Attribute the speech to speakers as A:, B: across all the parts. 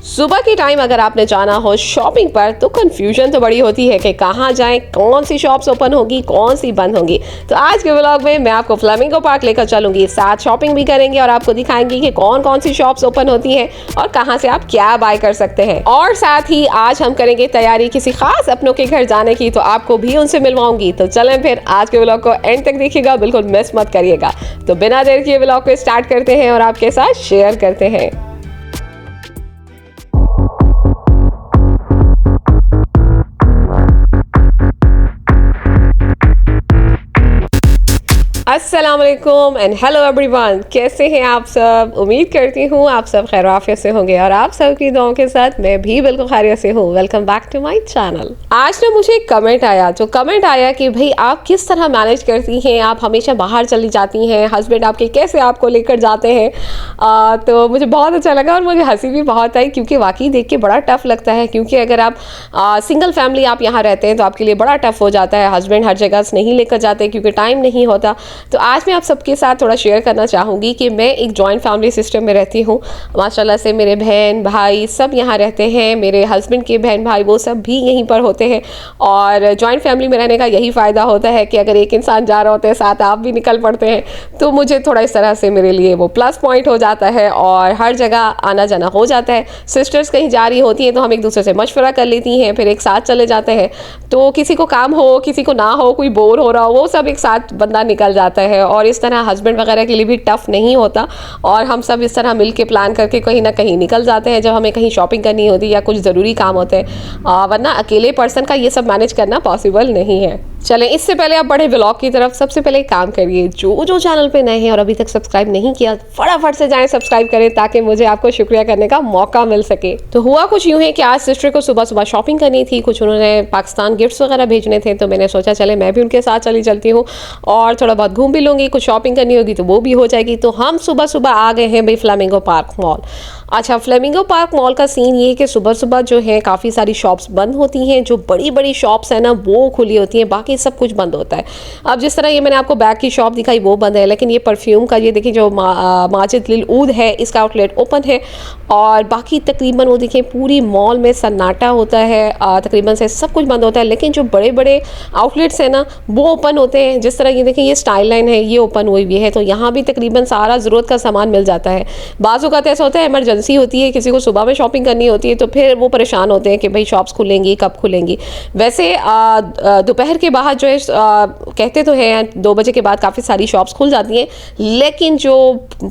A: सुबह की टाइम अगर आपने जाना हो शॉपिंग पर तो कंफ्यूजन तो बड़ी होती है कि कहाँ जाएं, कौन सी शॉप्स ओपन होगी, कौन सी बंद होंगी। तो आज के व्लॉग में मैं आपको फ्लेमिंगो पार्क लेकर चलूंगी, साथ शॉपिंग भी करेंगे और आपको दिखाएंगे कि कौन कौन सी शॉप्स ओपन होती हैं और कहाँ से आप क्या बाय कर सकते हैं। और साथ ही आज हम करेंगे तैयारी किसी खास अपनों के घर जाने की, तो आपको भी उनसे मिलवाऊंगी। तो चलें फिर आज के व्लॉग को एंड तक देखिएगा, बिल्कुल मिस मत करिएगा। तो बिना देर किए व्लॉग को स्टार्ट करते हैं और आपके साथ शेयर करते हैं। अस्सलाम वालेकुम एंड हेलो एवरीवन, कैसे हैं आप सब। उम्मीद करती हूँ आप सब खैर आफियत से होंगे और आप सब की दुआओं के साथ मैं भी बिल्कुल खैरियत से हूँ। Welcome back to my channel. आज ना मुझे एक कमेंट आया कि भाई आप किस तरह मैनेज करती हैं, आप हमेशा बाहर चली जाती हैं, हस्बैंड आपके कैसे आपको लेकर जाते हैं। तो मुझे बहुत अच्छा लगा और मुझे हंसी भी बहुत आई, क्योंकि वाकई देख के बड़ा टफ लगता है। क्योंकि अगर आप सिंगल फैमिली आप यहाँ रहते हैं तो आपके लिए बड़ा टफ हो जाता है, हस्बैंड हर जगह से नहीं लेकर जाते क्योंकि टाइम नहीं होता। तो आज मैं आप सबके साथ थोड़ा शेयर करना चाहूँगी कि मैं एक जॉइंट फैमिली सिस्टम में रहती हूँ। माशाल्लाह से मेरे बहन भाई सब यहाँ रहते हैं, मेरे हस्बैंड के बहन भाई वो सब भी यहीं पर होते हैं। और जॉइंट फैमिली में रहने का यही फ़ायदा होता है कि अगर एक इंसान जा रहा होता है साथ आप भी निकल पड़ते हैं, तो मुझे थोड़ा इस तरह से मेरे लिए वो प्लस पॉइंट हो जाता है और हर जगह आना जाना हो जाता है। सिस्टर्स कहीं जा रही होती हैं तो हम एक दूसरे से मशवरा कर लेती हैं, फिर एक साथ चले जाते हैं। तो किसी को काम हो किसी को ना हो, कोई बोर हो रहा हो, वो सब एक साथ बंदा निकल जाता है। और इस तरह हस्बैंड वगैरह के लिए भी टफ नहीं होता और हम सब इस तरह मिल के प्लान करके कहीं ना कहीं निकल जाते हैं जब हमें कहीं शॉपिंग करनी होती है या कुछ ज़रूरी काम होते हैं। वरना अकेले पर्सन का ये सब मैनेज करना पॉसिबल नहीं है। चलें, इससे पहले आप बड़े व्लॉग की तरफ सबसे पहले एक काम करिए, जो चैनल पे नए हैं और अभी तक सब्सक्राइब नहीं किया फटाफट से जाएं सब्सक्राइब करें, ताकि मुझे आपको शुक्रिया करने का मौका मिल सके। तो हुआ कुछ यूँ है कि आज सिस्टर को सुबह सुबह शॉपिंग करनी थी, कुछ उन्होंने पाकिस्तान गिफ्ट्स वगैरह भेजने थे, तो मैंने सोचा चले मैं भी उनके साथ चलती हूँ और थोड़ा बहुत घूम भी लूँगी, कुछ शॉपिंग करनी होगी तो वो भी हो जाएगी। तो हम सुबह सुबह आ गए हैं भाई फ्लेमिंगो पार्क मॉल। अच्छा, फ्लेमिंगो पार्क मॉल का सीन ये है कि सुबह सुबह जो है काफ़ी सारी शॉप्स बंद होती हैं, जो बड़ी बड़ी शॉप्स हैं ना वो खुली होती हैं, बाकी सब कुछ बंद होता है। अब जिस तरह ये मैंने आपको बैग की शॉप दिखाई वो बंद है, लेकिन ये परफ्यूम का ये देखिए जो माजिद लिल ऊद है इसका आउटलेट ओपन है। और बाकी तकरीबन वो देखिए पूरी मॉल में सन्नाटा होता है, तकरीबन से सब कुछ बंद होता है। लेकिन जो बड़े बड़े आउटलेट्स हैं ना वो ओपन होते हैं। जिस तरह ये देखिए ये स्टाइल लाइन है ये ओपन हुई हुई है, तो यहाँ भी तकरीबन सारा ज़रूरत का सामान मिल जाता है। बाज़ औक़ात ऐसा होता है इमरजेंसी होती है, किसी को सुबह में शॉपिंग करनी होती है, तो फिर वो परेशान होते हैं कि भाई शॉप्स खुलेंगी कब खुलेंगी। वैसे दोपहर के बाद जो है कहते तो हैं 2 बजे के बाद काफ़ी सारी शॉप्स खुल जाती हैं, लेकिन जो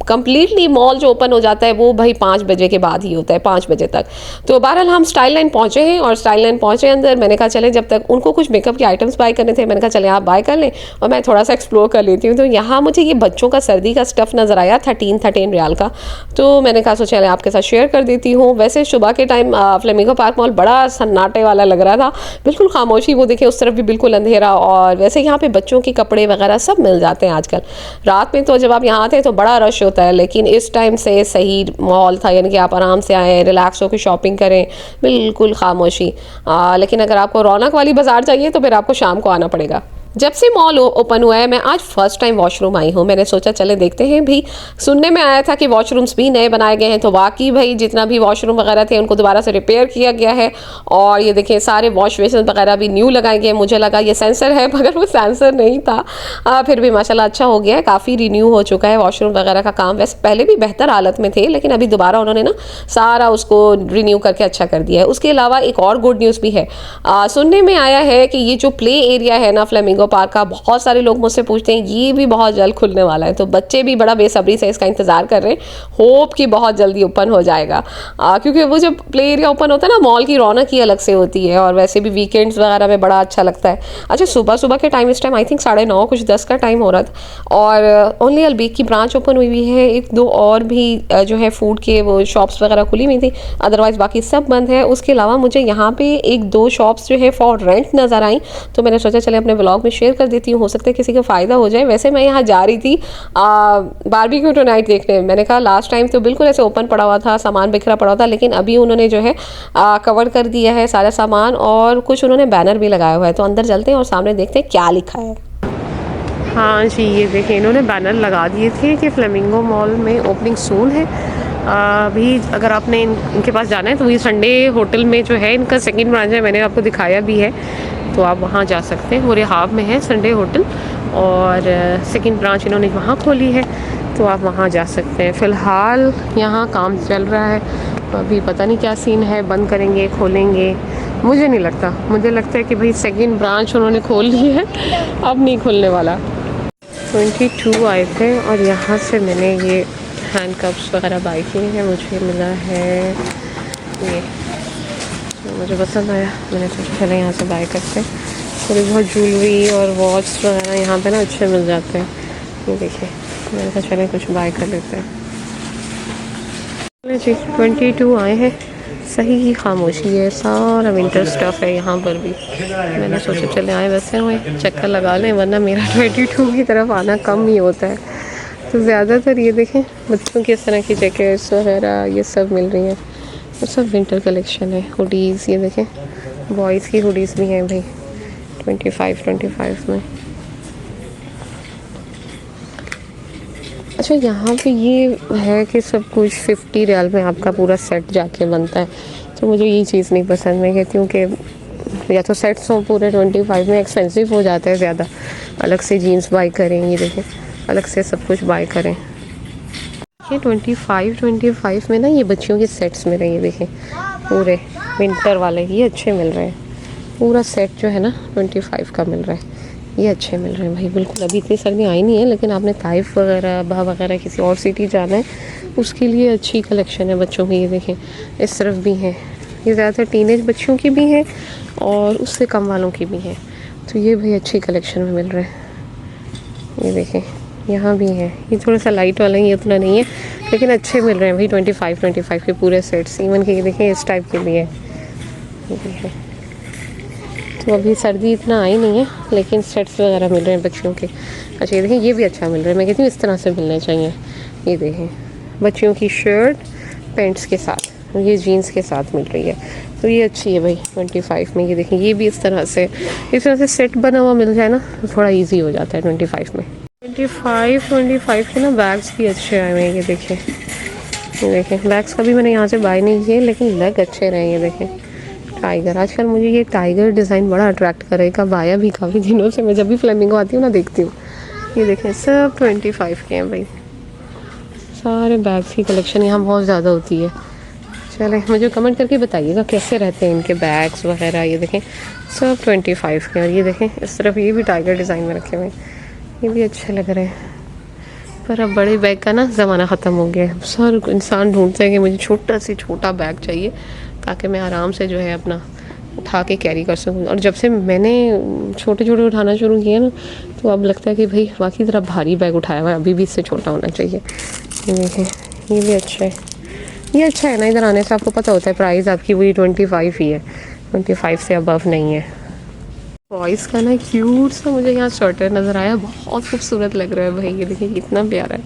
A: कम्प्लीटली मॉल जो ओपन हो जाता है वो भाई 5 बजे के बाद ही होता है, 5 बजे तक। तो बहरहाल हम स्टाइल लाइन पहुँचे हैं और स्टाइल लाइन पहुँचे अंदर। मैंने कहा चले, जब तक उनको कुछ मेकअप के आइटम्स बाय करने थे, मैंने कहा चले आप बाय कर लें और मैं थोड़ा सा एक्सप्लोर कर लेती हूँ। तो यहाँ मुझे ये बच्चों का सर्दी का स्टफ़ नज़र आया 13 रियाल का, तो मैंने कहा सोचा आपके साथ शेयर कर देती हूँ। वैसे सुबह के टाइम फ्लेमिंगो पार्क मॉल बड़ा सन्नाटे वाला लग रहा था, बिल्कुल खामोशी, वो देखिए उस तरफ भी बिल्कुल अंधेरा। और वैसे यहाँ पे बच्चों के कपड़े वगैरह सब मिल जाते हैं आजकल। रात में तो जब आप यहाँ आते हैं तो बड़ा रश होता है, लेकिन इस टाइम से सही मॉल था, यानी कि आप आराम से आएँ, रिलैक्स होकर शॉपिंग करें, बिल्कुल खामोशी। लेकिन अगर आपको रौनक वाली बाज़ार चाहिए तो फिर आपको शाम को आना पड़ेगा। जब से मॉल ओपन हुआ है मैं आज फर्स्ट टाइम वॉशरूम आई हूँ। मैंने सोचा चले देखते हैं भी, सुनने में आया था कि वॉशरूम्स भी नए बनाए गए हैं, तो वाकई भाई जितना भी वॉशरूम वगैरह थे उनको दोबारा से रिपेयर किया गया है। और ये देखिए सारे वॉश बेसिन वगैरह भी न्यू लगाए गए। मुझे लगा ये सेंसर है, मगर वो सेंसर नहीं था। फिर भी माशाल्लाह अच्छा हो गया है, काफ़ी रिन्यू हो चुका है वॉशरूम वगैरह का काम। वैसे पहले भी बेहतर हालत में थे, लेकिन अभी दोबारा उन्होंने ना सारा उसको रिन्यू करके अच्छा कर दिया है। उसके अलावा एक और गुड न्यूज़ भी है, सुनने में आया है कि ये जो प्ले एरिया है ना फ्लेमिंगो पार्क का, बहुत सारे लोग मुझसे पूछते हैं ये भी बहुत जल्द खुलने वाला है। तो बच्चे भी बड़ा बेसब्री से इसका इंतज़ार कर रहे हैं, होप कि बहुत जल्दी ओपन हो जाएगा। क्योंकि वो जब प्ले एरिया ओपन होता है ना, मॉल की रौनक ही अलग से होती है और वैसे भी वीकेंड्स वगैरह में बड़ा अच्छा लगता है। अच्छा, सुबह सुबह के टाइम, इस टाइम आई थिंक 9:30 कुछ 10 का टाइम हो रहा था और ओनली अलबेक की ब्रांच ओपन हुई हुई है। 1-2 और भी जो है फूड के वो शॉप्स वगैरह खुली हुई थी, अदरवाइज़ बाकी सब बंद है। उसके अलावा मुझे यहाँ पे 1-2 शॉप्स जो है फॉर रेंट नज़र आई, तो मैंने सोचा चले अपने व्लॉग में शेयर कर देती हूँ, हो सकता है किसी को फ़ायदा हो जाए। वैसे मैं यहाँ जा रही थी बारबेक्यू टुनाइट देखने। मैंने कहा लास्ट टाइम तो बिल्कुल ऐसे ओपन पड़ा हुआ था, सामान बिखरा पड़ा हुआ था, लेकिन अभी उन्होंने जो है कवर कर दिया है सारा सामान और कुछ उन्होंने बैनर भी लगाया हुआ है। तो अंदर चलते हैं और सामने देखते हैं क्या लिखा है। हाँ जी, ये देखिए इन्होंने बैनर लगा दिए थे कि फ्लेमिंगो मॉल में ओपनिंग सून है। अभी अगर आपने इनके पास जाना है तो ये संडे होटल में जो है इनका सेकंड ब्रांच है, मैंने आपको दिखाया भी है, तो आप वहाँ जा सकते हैं। वो रिहाब में है संडे होटल, और सेकंड ब्रांच इन्होंने वहाँ खोली है, तो आप वहाँ जा सकते हैं। फ़िलहाल यहाँ काम चल रहा है, अभी पता नहीं क्या सीन है, बंद करेंगे खोलेंगे, मुझे नहीं लगता। मुझे लगता है कि भाई सेकंड ब्रांच उन्होंने खोल ली है, अब नहीं खुलने वाला। 22 आए थे और यहाँ से मैंने ये हैंड कप्स वगैरह बाई किए हैं। मुझे मिला है ये, तो मुझे पसंद आया, मैंने सोचा चले यहाँ से बाई करते हैं। थोड़ी बहुत ज्वेलरी और वॉच वगैरह यहाँ पे ना अच्छे मिल जाते हैं। ये देखिए, मैंने कहा चले कुछ बाई कर लेते हैं। जी 22 आए हैं, सही ही खामोशी है, सारा विंटर स्टफ़ है यहाँ पर भी। मैंने सोचा चले आए वैसे हुए चक्कर लगा लें, वरना मेरा 22 की तरफ आना कम ही होता है। तो ज़्यादातर ये देखें बच्चों की इस तरह की जैकेट्स वगैरह ये सब मिल रही हैं, और सब विंटर कलेक्शन है। हुडीज़ ये देखें, बॉयज़ की हुडीज़ भी हैं भाई 25 में। अच्छा, यहाँ पे ये है कि सब कुछ 50 रियाल में आपका पूरा सेट जाके बनता है, तो मुझे ये चीज़ नहीं पसंद। मैं कहती हूँ कि या तो सेट्स हो पूरे 25 में, एक्सपेंसिव हो जाता है ज़्यादा। अलग से जीन्स बाई करें, ये देखें अलग से सब कुछ बाई करें। ये 25 में ना ये बच्चियों के सेट्स मिल रहे हैं, ये देखें पूरे विंटर वाले, ये अच्छे मिल रहे हैं। पूरा सेट जो है ना 25 का मिल रहा है, ये अच्छे मिल रहे हैं भाई बिल्कुल। अभी इतनी सर्दी आई नहीं है, लेकिन आपने ताइफ वगैरह बा वगैरह किसी और सिटी जाना है उसके लिए अच्छी कलेक्शन है बच्चों की। ये देखें इस तरफ भी हैं, ये ज़्यादातर टीनेज बच्चों की भी हैं और उससे कम वालों की भी हैं, तो ये भाई अच्छी कलेक्शन में मिल रहे हैं। ये देखें यहाँ भी है, ये थोड़ा सा लाइट वाला ही, उतना नहीं है, लेकिन अच्छे मिल रहे हैं भाई 25 के पूरे सेट्स। इवन के ये देखें इस टाइप के भी है, ये है। तो अभी सर्दी इतना आई नहीं है, लेकिन सेट्स वगैरह मिल रहे हैं बच्चियों के। अच्छा ये देखें, ये भी अच्छा मिल रहा है, मैं कहती हूँ इस तरह से मिलने चाहिए। ये देखें बच्चियों की शर्ट पैंट्स के साथ, ये जीन्स के साथ मिल रही है, तो ये अच्छी है भाई 25 में। ये देखें ये भी इस तरह से सेट बना हुआ मिल जाए ना, तो थोड़ा ईजी हो जाता है 25 में। 25 के ना बैग्स भी अच्छे आए हुए हैं। ये देखें बैग्स का भी मैंने यहाँ से बाय नहीं किए, लेकिन लेग अच्छे रहे। ये देखें टाइगर, आजकल मुझे ये टाइगर डिज़ाइन बड़ा अट्रैक्ट करेगा, बाया भी काफ़ी दिनों से, मैं जब भी फ्लेमिंगो आती हूँ ना देखती हूँ। ये देखें सब 25 के हैं भाई, सारे बैग्स की कलेक्शन यहाँ बहुत ज़्यादा होती है। चलें मुझे कमेंट करके बताइएगा कैसे रहते हैं इनके बैग्स वगैरह। ये देखें सब 25 के, और ये देखें इस तरफ ये भी टाइगर डिज़ाइन में रखे हुए हैं, ये भी अच्छे लग रहे हैं। पर अब बड़े बैग का ना ज़माना ख़त्म हो गया है, हर इंसान ढूंढते हैं कि मुझे छोटा से छोटा बैग चाहिए ताकि मैं आराम से जो है अपना उठा के कैरी कर सकूँ। और जब से मैंने छोटे छोटे उठाना शुरू किया ना, तो अब लगता है कि भाई बाकी तरह भारी बैग उठाया हुआ है, अभी भी इससे छोटा होना चाहिए। ये देखें ये भी अच्छा है, ये अच्छा है ना, इधर आने से आपको पता होता है प्राइस आपकी वही 25 ही है, 25 से अबव नहीं है। बॉयज़ का ना क्यूट सा मुझे यहाँ स्वेटर नज़र आया, बहुत खूबसूरत लग रहा है भाई। ये देखिए कितना प्यारा है।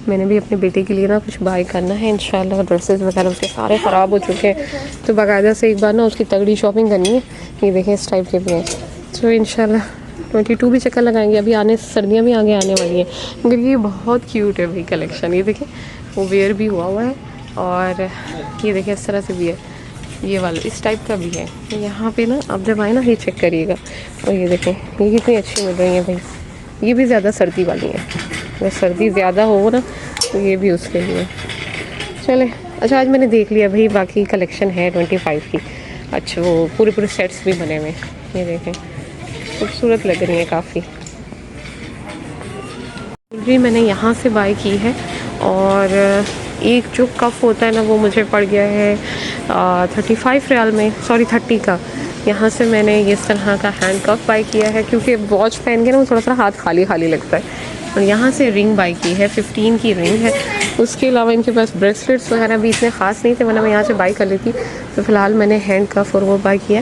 A: मैंने भी अपने बेटे के लिए ना कुछ बाय करना है इंशाल्लाह। ड्रेसेस वगैरह उसके सारे ख़राब हो चुके हैं, तो बाकायदा से एक बार ना उसकी तगड़ी शॉपिंग करनी है। ये देखें इस टाइप के भी हैं, तो इंशाल्लाह 22 भी चक्कर लगाएंगे। अभी आने सर्दियाँ भी आगे आने वाली हैं, मगर ये बहुत क्यूट है भाई कलेक्शन। ये देखें वो वेयर भी हुआ है, और ये देखें इस तरह से भी है, ये वाला इस टाइप का भी है। तो यहाँ पे ना आप जब आए ना ये चेक करिएगा। और ये देखें ये कितनी अच्छी मिल रही है भाई, ये भी ज़्यादा सर्दी वाली है, अगर सर्दी ज़्यादा हो ना तो ये भी उसके लिए। चले अच्छा, आज मैंने देख लिया भाई, बाकी कलेक्शन है 25 की। अच्छा वो पूरे पूरे सेट्स भी बने हुए, ये देखें खूबसूरत लग रही है काफ़ी। ज्वेलरी मैंने यहाँ से बाय की है, और एक जो कप होता है ना वो मुझे पड़ गया है 35 रियाल में, सॉरी 30 का। यहाँ से मैंने इस तरह का हैंड कप बाय किया है, क्योंकि वॉच पहन के ना वो थोड़ा सा हाथ खाली खाली लगता है। और यहाँ से रिंग बाय की है, 15 की रिंग है। उसके अलावा इनके पास ब्रेसलेट्स वगैरह भी इतने ख़ास नहीं थे, वरना मैं यहाँ से बाय कर लेती। तो फ़िलहाल मैंने हैंड कप और वो बाय किया,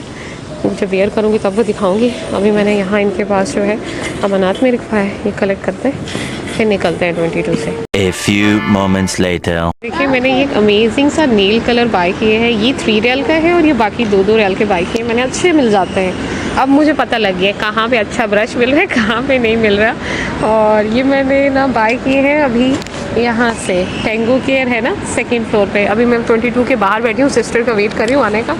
A: जब वेयर करूँगी तब वो दिखाऊँगी। अभी मैंने यहाँ इनके पास जो है अमानत में रखा है, ये कलेक्ट करते हैं फिर निकलते हैं 22 से।
B: A few moments later.
A: देखिए मैंने ये अमेजिंग सा नील कलर बाय किए हैं, ये 3 रियाल का है, और ये बाकी 2-2 रियाल के बाय किए मैंने। अच्छे मिल जाते हैं, अब मुझे पता लग गया कहाँ पे अच्छा ब्रश मिल रहा है कहाँ पे नहीं मिल रहा। और ये मैंने ना बाय किए हैं अभी यहाँ से टेंगू केयर है ना सेकंड फ्लोर पे। अभी मैं 22 के बाहर बैठी हूँ, सिस्टर का वेट कर रही हूँ आने का।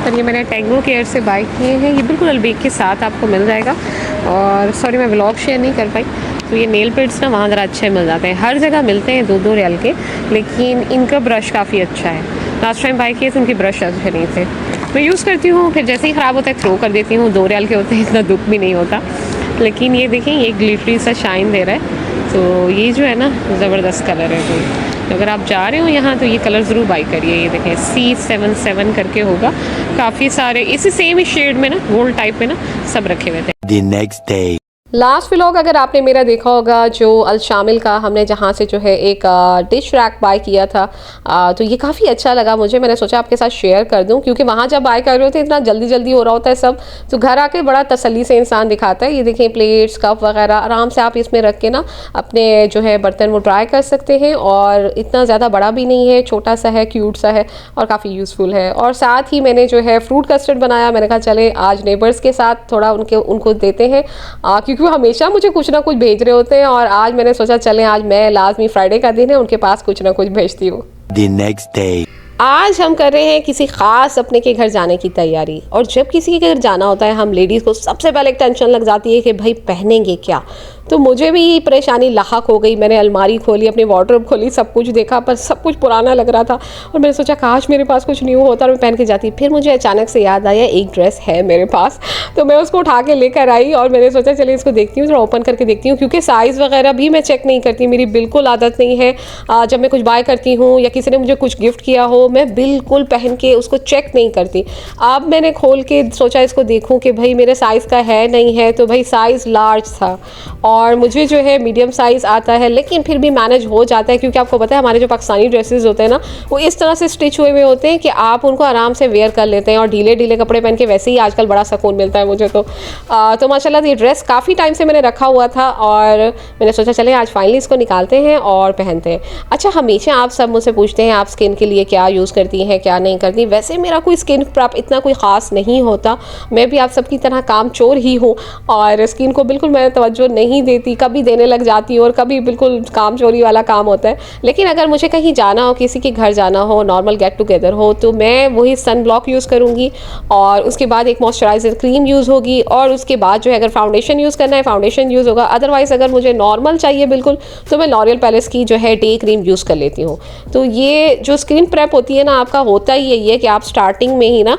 A: और ये मैंने टेंगू केयर से बाय किए हैं, ये बिल्कुल अलबेक के साथ आपको मिल जाएगा। और सॉरी मैं व्लॉग शेयर नहीं कर पाई। तो ये नेल पेंट्स ना वहाँ ज़रा अच्छे मिल जाते हैं, हर जगह मिलते हैं 2-2 रियल के, लेकिन इनका ब्रश काफ़ी अच्छा है। लास्ट टाइम बाय किए थे उनके ब्रश अच्छे नहीं थे। मैं यूज़ करती हूँ, फिर जैसे ही ख़राब होता है थ्रो कर देती हूँ। 2 रियल के होते हैं, इतना दुख भी नहीं होता। लेकिन ये देखें, ये ग्लिटरी सा शाइन दे रहा है, तो ये जो है ना ज़बरदस्त कलर है। तो अगर आप जा रहे हो यहाँ तो ये कलर ज़रूर बाई करिए। ये देखें C77 करके होगा, काफ़ी सारे इसी सेम ही शेड में ना, गोल्ड टाइप में ना सब रखे हुए थे।
B: The next day.
A: Last vlog अगर आपने मेरा देखा होगा, जो अल शामिल का हमने जहाँ से जो है एक डिश रैक बाय किया था, तो ये काफ़ी अच्छा लगा मुझे। मैंने सोचा आपके साथ शेयर कर दूं, क्योंकि वहाँ जब बाय कर रहे होते इतना जल्दी जल्दी हो रहा होता है सब, तो घर आके बड़ा तसल्ली से इंसान दिखाता है। ये देखें प्लेट्स कप वगैरह आराम से आप इसमें रख के ना अपने जो है बर्तन वो ड्राई कर सकते हैं। और इतना ज़्यादा बड़ा भी नहीं है, छोटा सा है, क्यूट सा है और काफ़ी यूज़फुल है। और साथ ही मैंने जो है फ्रूट कस्टर्ड बनाया। मैंने कहा चले आज नेबर्स के साथ थोड़ा उनको देते हैं, क्योंकि वो हमेशा मुझे कुछ ना कुछ भेज रहे होते हैं। और आज मैंने सोचा चलें आज मैं लाजमी फ्राइडे का दिन है, उनके पास कुछ ना कुछ भेजती हूँ।
B: The next day.
A: आज हम कर रहे हैं किसी ख़ास अपने के घर जाने की तैयारी। और जब किसी के घर जाना होता है, हम लेडीज़ को सबसे पहले एक टेंशन लग जाती है कि भाई पहनेंगे क्या। तो मुझे भी परेशानी लाहक हो गई। मैंने अलमारी खोली, अपनी वार्डरोब खोली, सब कुछ देखा, पर सब कुछ पुराना लग रहा था। और मैंने सोचा काश मेरे पास कुछ न्यू होता और मैं पहन के जाती। फिर मुझे अचानक से याद आया एक ड्रेस है मेरे पास, तो मैं उसको उठा के लेकर आई। और मैंने सोचा चलिए इसको देखती हूँ, थोड़ा ओपन करके देखती हूँ, क्योंकि साइज़ वगैरह भी मैं चेक नहीं करती, मेरी बिल्कुल आदत नहीं है। जब मैं कुछ बाय करती हूँ या किसी ने मुझे कुछ गिफ्ट किया हो, मैं बिल्कुल पहन के उसको चेक नहीं करती। अब मैंने खोल के सोचा इसको देखूं कि भाई मेरे साइज़ का है नहीं है, तो भाई साइज़ लार्ज था और मुझे जो है मीडियम साइज़ आता है, लेकिन फिर भी मैनेज हो जाता है। क्योंकि आपको पता है हमारे जो पाकिस्तानी ड्रेसेस होते हैं ना, वो इस तरह से स्टिच हुए हुए होते हैं कि आप उनको आराम से वेयर कर लेते हैं। और ढीले ढीले कपड़े पहन के वैसे ही आजकल बड़ा सुकून मिलता है मुझे। तो माशाल्लाह ये ड्रेस काफ़ी टाइम से मैंने रखा हुआ था और मैंने सोचा चले आज फाइनली इसको निकालते हैं और पहनते हैं। अच्छा, हमेशा आप सब मुझसे पूछते हैं आप स्किन के लिए क्या यूज़ करती हैं क्या नहीं करती। वैसे मेरा कोई स्किन प्रेप इतना कोई ख़ास नहीं होता, मैं भी आप सबकी तरह काम चोर ही हूँ और स्किन को बिल्कुल मैं तवज्जो नहीं देती, कभी देने लग जाती हूँ और कभी बिल्कुल काम चोरी वाला काम होता है। लेकिन अगर मुझे कहीं जाना हो, किसी के घर जाना हो, नॉर्मल गेट टुगेदर हो, तो मैं वही सन ब्लॉक यूज़ करूँगी और उसके बाद एक मॉइस्चराइज़र क्रीम यूज़ होगी और उसके बाद जो है अगर फाउंडेशन यूज़ करना है फाउंडेशन यूज़ होगा। अदरवाइज़ अगर मुझे नॉर्मल चाहिए बिल्कुल, तो मैं लॉरियल पैलेस की जो है डे क्रीम यूज़ कर लेती हूँ। तो ये जो स्किन प्रेप होती है ना, आपका होता ही यही है कि आप स्टार्टिंग में ही ना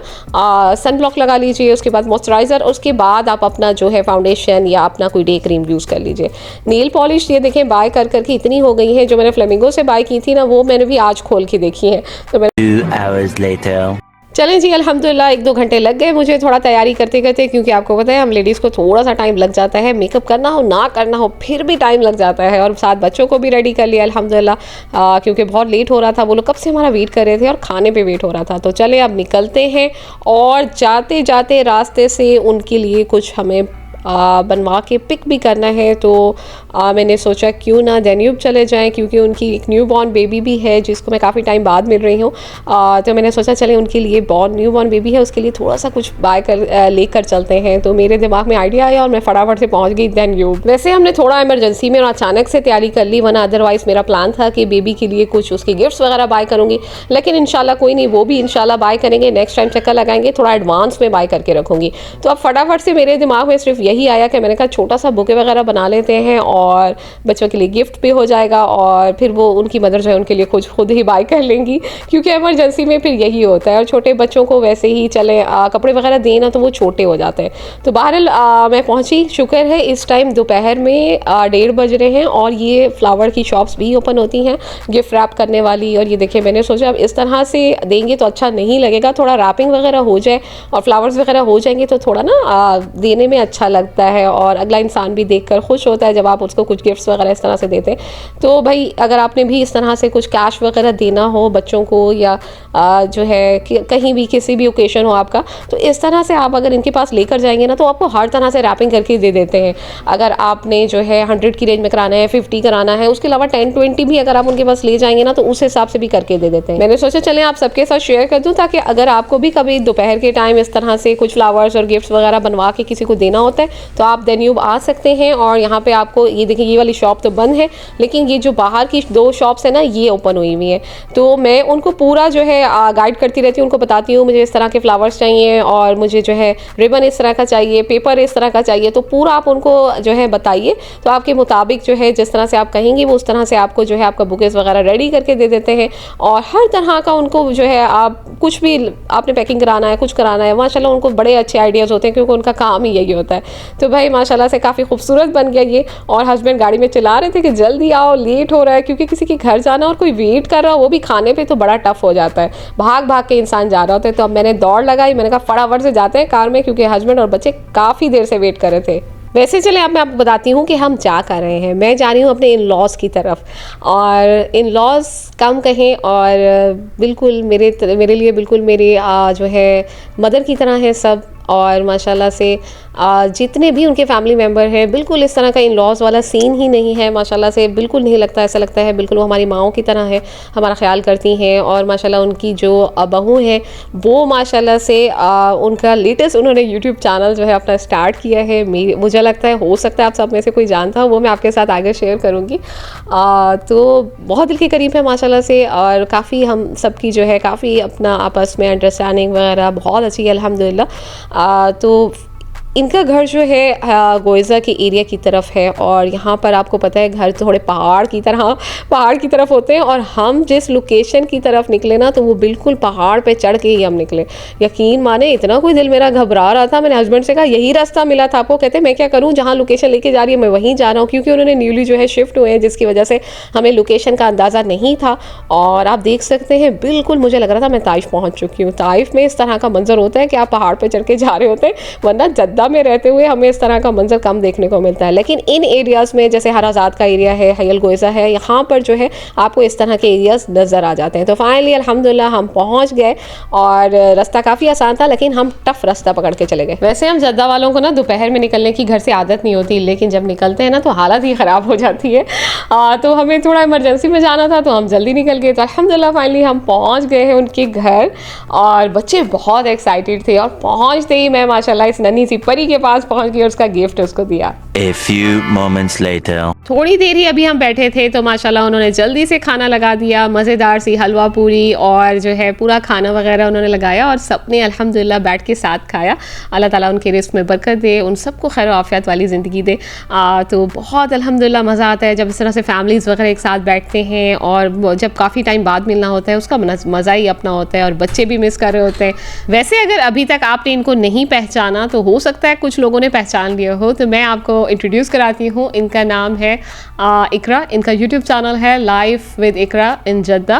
A: सन ब्लॉक लगा लीजिए, उसके बाद मॉइस्चराइज़र, उसके बाद आप अपना जो है फाउंडेशन या अपना कोई डे क्रीम यूज़ कर लीजिए। नेल पॉलिश ये देखें बाय कर करके इतनी हो गई है, जो मैंने फ्लेमिंगो से बाय की थी ना, वो मैंने भी आज खोल के देखी है। तो मैं
B: 2 hours later.
A: चलें जी, अल्हम्दुलिल्लाह 1-2 घंटे लग गए मुझे थोड़ा तैयारी करते करते, क्योंकि आपको पता है हम लेडीज़ को थोड़ा सा टाइम लग जाता है, मेकअप करना हो ना करना हो फिर भी टाइम लग जाता है। और साथ बच्चों को भी रेडी कर लिया अल्हम्दुलिल्लाह, क्योंकि बहुत लेट हो रहा था, वो लोग कब से हमारा वेट कर रहे थे और खाने पे वेट हो रहा था। तो चले अब निकलते हैं और जाते जाते रास्ते से उनके लिए कुछ हमें बनवा के पिक भी करना है। तो मैंने सोचा क्यों ना डेन्यूब चले जाएं, क्योंकि उनकी एक न्यू बॉर्न बेबी भी है जिसको मैं काफ़ी टाइम बाद मिल रही हूँ। तो मैंने सोचा चले उनके लिए न्यू बॉर्न बेबी है, उसके लिए थोड़ा सा कुछ बाय कर लेकर चलते हैं। तो मेरे दिमाग में आइडिया आया और मैं फटाफट से पहुँच गई डेन्यूब। वैसे हमने थोड़ा इमरजेंसी में और अचानक से तैयारी कर ली, वरना अदरवाइज़ मेरा प्लान था कि बेबी के लिए कुछ उसके गिफ्ट्स वगैरह बाय करूँगी, लेकिन इंशाल्लाह कोई नहीं, वो भी इंशाल्लाह बाय करेंगे। नेक्स्ट टाइम चक्कर लगाएंगे, थोड़ा एडवांस में बाय करके रखूँगी। तो अब फटाफट से मेरे दिमाग में सिर्फ यही आया कि मैंने कहा छोटा सा बुके वगैरह बना लेते हैं और बच्चों के लिए गिफ्ट भी हो जाएगा और फिर वो उनकी मदर जो है उनके लिए कुछ खुद ही बाय कर लेंगी, क्योंकि इमरजेंसी में फिर यही होता है। और छोटे बच्चों को वैसे ही चले कपड़े वगैरह देना तो वो छोटे हो जाते हैं। तो बहरहाल मैं पहुंची, शुक्र है इस टाइम दोपहर में 1:30 बज रहे हैं और ये फ्लावर की शॉप्स भी ओपन होती हैं गिफ्ट रैप करने वाली। और ये देखिए मैंने सोचा अब इस तरह से देंगे तो अच्छा नहीं लगेगा, थोड़ा रैपिंग वगैरह हो जाए और फ्लावर्स वगैरह हो जाएंगे तो थोड़ा ना देने में अच्छा लगता है और अगला इंसान भी देखकर खुश होता है जब आप उसको कुछ गिफ्ट्स वगैरह इस तरह से देते हैं। तो भाई अगर आपने भी इस तरह से कुछ कैश वगैरह देना हो बच्चों को या जो है कहीं भी किसी भी ओकेशन हो आपका, तो इस तरह से आप अगर इनके पास लेकर जाएंगे ना तो आपको हर तरह से रैपिंग करके दे देते हैं। अगर आपने जो है 100 की रेंज में कराना है, 50 कराना है, उसके अलावा 10-20 भी अगर आप उनके पास ले जाएंगे ना तो उस हिसाब से भी करके दे देते हैं। मैंने सोचा चलें आप सबके साथ शेयर कर दूँ, ताकि अगर आपको भी कभी दोपहर के टाइम इस तरह से कुछ फ्लावर्स और गिफ्ट्स वगैरह बनवा के किसी को देना होता है तो आप देन्यूब आ सकते हैं। और यहाँ पे आपको ये देखिए, ये वाली शॉप तो बंद है, लेकिन ये जो बाहर की 2 शॉप्स है ना, ये ओपन हुई हुई है। तो मैं उनको पूरा जो है गाइड करती रहती हूँ, उनको बताती हूँ मुझे इस तरह के फ्लावर्स चाहिए और मुझे जो है रिबन इस तरह का चाहिए, पेपर इस तरह का चाहिए। तो पूरा आप उनको जो है बताइए, तो आपके मुताबिक जो है जिस तरह से आप कहेंगी वो उस तरह से आपको जो है आपका बुकेस वगैरह रेडी करके दे देते हैं। और हर तरह का उनको जो है, आप कुछ भी आपने पैकिंग कराना है, कुछ कराना है, माशाल्लाह उनको बड़े अच्छे आइडियाज़ होते हैं, क्योंकि उनका काम ही यही होता है। तो भाई माशाल्लाह से काफ़ी खूबसूरत बन गया ये। और हस्बैंड गाड़ी में चिल्ला रहे थे कि जल्दी आओ, लेट हो रहा है, क्योंकि किसी के घर जाना और कोई वेट कर रहा हो, वो भी खाने पे, तो बड़ा टफ हो जाता है, भाग भाग के इंसान जा रहा होता है। तो अब मैंने दौड़ लगाई, मैंने कहा फटाफट से जाते हैं कार में, क्योंकि हस्बैंड और बच्चे काफ़ी देर से वेट कर रहे थे। वैसे चले अब मैं आपको बताती हूँ कि हम क्या कर रहे हैं। मैं जा रही हूँ अपने इन लॉज की तरफ, और इन लॉज कम कहें और बिल्कुल मेरे लिए बिल्कुल मेरे जो है मदर की तरह है सब। और माशाल्लाह से जितने भी उनके फैमिली मेम्बर हैं, बिल्कुल इस तरह का इन लॉज वाला सीन ही नहीं है। माशाल्लाह से बिल्कुल नहीं लगता, ऐसा लगता है बिल्कुल वो हमारी माँओं की तरह है, हमारा ख्याल करती हैं। और माशाल्लाह उनकी जो बहू है वो माशाल्लाह से उनका लेटेस्ट उन्होंने यूट्यूब चैनल जो है अपना स्टार्ट किया है। मुझे लगता है, हो सकता है आप सब में से कोई जानता हो, वो मैं आपके साथ आगे शेयर करूँगी। तो बहुत दिल के करीब है माशाल्लाह से, और काफ़ी हम सबकी जो है काफ़ी अपना आपस में अंडरस्टैंडिंग वगैरह बहुत अच्छी है अल्हम्दुलिल्लाह। तो इनका घर जो है गोइज़ा के एरिया की तरफ है, और यहाँ पर आपको पता है घर थोड़े पहाड़ की तरफ होते हैं। और हम जिस लोकेशन की तरफ निकले ना, तो वो बिल्कुल पहाड़ पे चढ़ के ही हम निकले। यकीन माने इतना कोई दिल मेरा घबरा रहा था। मैंने हस्बैंड से कहा यही रास्ता मिला था आपको? कहते मैं क्या करूँ, जहाँ लोकेशन लेके जा रही है मैं वहीं जा रहा हूँ, क्योंकि उन्होंने न्यूली जो है शिफ्ट हुए हैं, जिसकी वजह से हमें लोकेशन का अंदाज़ा नहीं था। और आप देख सकते हैं बिल्कुल मुझे लग रहा था मैं ताइफ पहुँच चुकी हूँ। ताइफ में इस तरह का मंजर होता है कि आप पहाड़ पर चढ़ के जा रहे होते हैं, वरना जद्दा में रहते हुए हमें इस तरह का मंजर कम देखने को मिलता है। लेकिन इन एरियाज़ में जैसे हराजात का एरिया है, हयल गोइज़ा है, यहाँ पर जो है आपको इस तरह के एरियाज़ नज़र आ जाते हैं। तो फाइनली अल्हम्दुलिल्लाह हम पहुँच गए, और रास्ता काफ़ी आसान था, लेकिन हम टफ रास्ता पकड़ के चले गए। वैसे हम जद्दा वालों को ना दोपहर में निकलने की घर से आदत नहीं होती, लेकिन जब निकलते हैं ना तो हालत ही ख़राब हो जाती है। तो हमें थोड़ा इमरजेंसी में जाना था, तो हम जल्दी निकल गए। तो अल्हम्दुलिल्लाह फाइनली हम पहुँच गए हैं उनके घर, और बच्चे बहुत एक्साइटेड थे। और पहुँचते ही मैं माशाल्लाह इस नन्ही सी परी के पास पहुंच गई और उसका गिफ्ट उसको दिया।
B: A few moments later.
A: थोड़ी देर ही अभी हम बैठे थे, तो माशाल्लाह उन्होंने जल्दी से खाना लगा दिया, मज़ेदार सी हलवा पूरी और जो है पूरा खाना वगैरह उन्होंने लगाया, और सबने अल्हम्दुलिल्लाह बैठ के साथ खाया। अल्लाह ताला उनके रिस्क में बरकत दे, उन सबको खैर आफियत वाली ज़िंदगी दे। तो बहुत अल्हम्दुलिल्लाह मज़ा आता है जब इस तरह से फैमिलीज़ वगैरह एक साथ बैठते हैं, और जब काफ़ी टाइम बाद मिलना होता है उसका मज़ा ही अपना होता है, और बच्चे भी मिस कर रहे होते हैं। वैसे अगर अभी तक आपने इनको नहीं पहचाना, तो हो सकता है कुछ लोगों ने पहचान लिया हो, तो मैं आपको इंट्रोड्यूस कराती हूँ। इनका नाम है इकरा। इनका यूट्यूब चैनल है लाइफ विद इकरा इन जद्दा।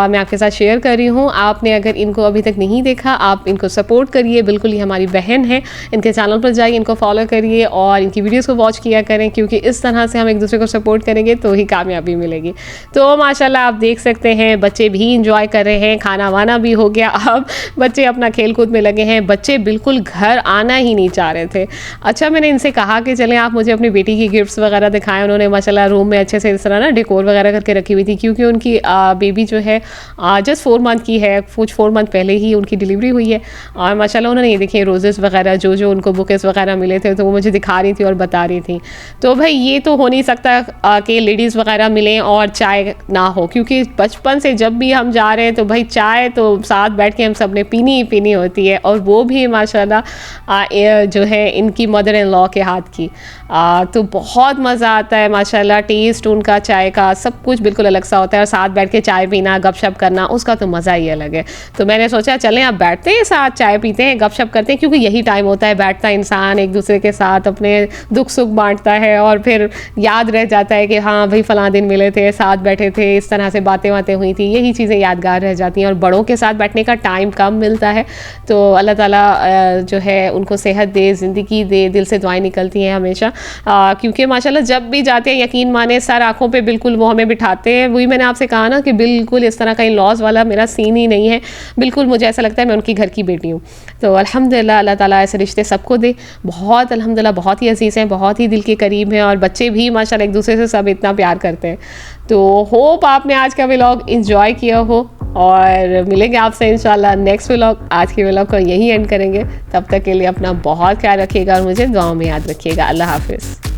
A: मैं आपके साथ शेयर कर रही हूँ। आपने अगर इनको अभी तक नहीं देखा, आप इनको सपोर्ट करिए, बिल्कुल ये हमारी बहन है। इनके चैनल पर जाइए, इनको फॉलो करिए और इनकी वीडियोस को वॉच किया करें, क्योंकि इस तरह से हम एक दूसरे को सपोर्ट करेंगे तो ही कामयाबी मिलेगी। तो माशाल्लाह आप देख सकते हैं बच्चे भी इंजॉय कर रहे हैं, खाना वाना भी हो गया, अब बच्चे अपना खेल कूद में लगे हैं। बच्चे बिल्कुल घर आना ही नहीं चाह रहे थे। अच्छा, मैंने इनसे कहा कि चलें आप मुझे अपनी बेटी की गिफ्ट्स वगैरह दिखाएं। उन्होंने माशाल्लाह रूम में अच्छे से इस तरह ना डेकोर वगैरह करके रखी हुई थी, क्योंकि उनकी बेबी जो है जस्ट 4 मंथ की है, कुछ 4 मंथ पहले ही उनकी डिलीवरी हुई है। और माशाल्लाह उन्होंने ये देखिए रोजेस वगैरह जो उनको बुकेस वगैरह मिले थे, तो वो मुझे दिखा रही थी और बता रही थी। तो भाई ये तो हो नहीं सकता कि लेडीज़ वगैरह मिलें और चाय ना हो, क्योंकि बचपन से जब भी हम जा रहे हैं तो भाई चाय तो साथ बैठ के हम सब ने पीनी ही पीनी होती है, और वो भी माशाल्लाह जो है इनकी मदर इन लॉ के हाथ की। तो बहुत मज़ा आता है माशाल्लाह। टेस्ट उनका चाय का सब कुछ बिल्कुल अलग सा होता है, और साथ बैठ के चाय पीना, गपशप करना, उसका तो मज़ा ही अलग है। तो मैंने सोचा चलें अब बैठते हैं साथ, चाय पीते हैं, गपशप करते हैं, क्योंकि यही टाइम होता है बैठता इंसान एक दूसरे के साथ अपने दुख सुख बांटता है, और फिर याद रह जाता है कि हाँ भाई फ़लाँ दिन मिले थे, साथ बैठे थे, इस तरह से बातें हुई थी। यही चीज़ें यादगार रह जाती हैं, और बड़ों के साथ बैठने का टाइम कम मिलता है। तो अल्लाह ताला जो है उनको सेहत दे, ज़िंदगी दे, दिल से दुआएं निकलती हैं हमेशा। क्योंकि माशाल्लाह जब भी जाते हैं, यकीन माने सर आँखों पे बिल्कुल वो हमें बिठाते हैं। वही मैंने आपसे कहा ना कि बिल्कुल इस तरह का इन लॉज वाला मेरा सीन ही नहीं है। बिल्कुल मुझे ऐसा लगता है मैं उनकी घर की बेटी हूँ। तो अल्हम्दुलिल्लाह अल्लाह ताला ऐसे रिश्ते सबको दे। बहुत अल्हम्दुलिल्लाह बहुत ही अजीज़ हैं, बहुत ही दिल के करीब हैं, और बच्चे भी माशाल्लाह एक दूसरे से सब इतना प्यार करते हैं। तो होप आपने आज का व्लॉग इंजॉय किया हो। और मिलेंगे आपसे इंशाल्लाह नेक्स्ट व्लॉग। आज की व्लॉग को यहीं एंड करेंगे। तब तक के लिए अपना बहुत ख्याल रखिएगा और मुझे दुआ में याद रखिएगा। अल्लाह हाफिज़।